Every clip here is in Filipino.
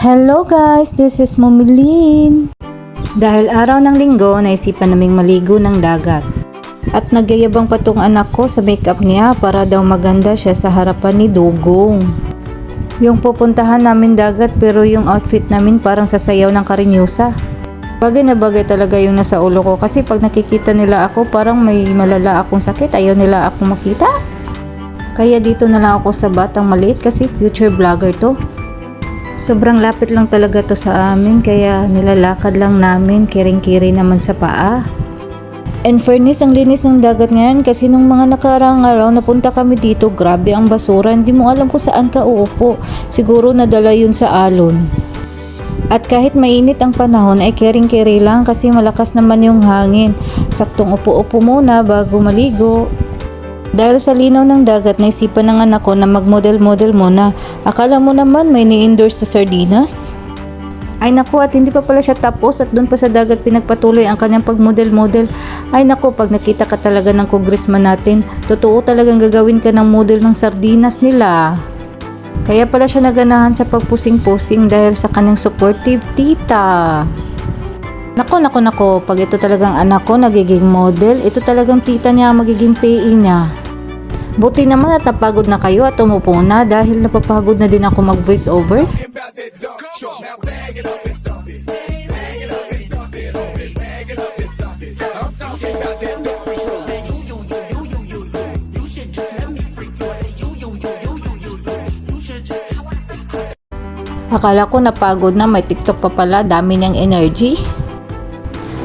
Hello guys, this is Momilin. Dahil araw ng linggo, naisipan naming maligo ng dagat. At nagyayabang pa tong anak ko sa makeup niya para daw maganda siya sa harapan ni Dugong. Yung pupuntahan namin dagat pero yung outfit namin parang sasayaw ng Karinyusa. Bagay na bagay talaga yung nasa ulo ko kasi pag nakikita nila ako parang may malala akong sakit, ayaw nila akong makita. Kaya dito na lang ako sa batang maliit kasi future vlogger to. Sobrang lapit lang talaga to sa amin kaya nilalakad lang namin, kiring-kiri naman sa paa. And fairness, ang linis ng dagat ngayon kasi nung mga nakaraang araw napunta kami dito, grabe ang basura, hindi mo alam kung saan ka uupo. Siguro nadala yun sa alon. At kahit mainit ang panahon ay kiring-kiri lang kasi malakas naman yung hangin. Saktong upo-upo muna bago maligo. Dahil sa linaw ng dagat, naisipan ng anak ko na mag-model-model muna. Akala mo naman may ni-endorse sa sardinas? Ay naku, at hindi pa pala siya tapos at doon pa sa dagat pinagpatuloy ang kanyang pag-model-model. Ay naku, pag nakita ka talaga ng congressman natin, totoo talagang gagawin ka ng model ng sardinas nila. Kaya pala siya naganahan sa pagpusing-pusing dahil sa kanyang supportive tita. Nako, pag ito talagang anak ko nagiging model, ito talagang tita niya magiging PE niya. Buti naman at napagod na kayo at umupo na dahil napapagod na din ako mag voice over. Akala ko napagod na, may TikTok pa pala, dami niyang energy.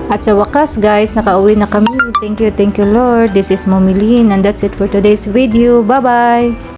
At sa wakas guys, nakauwi na kami. Thank you Lord. This is Momilin and that's it for today's video. Bye bye!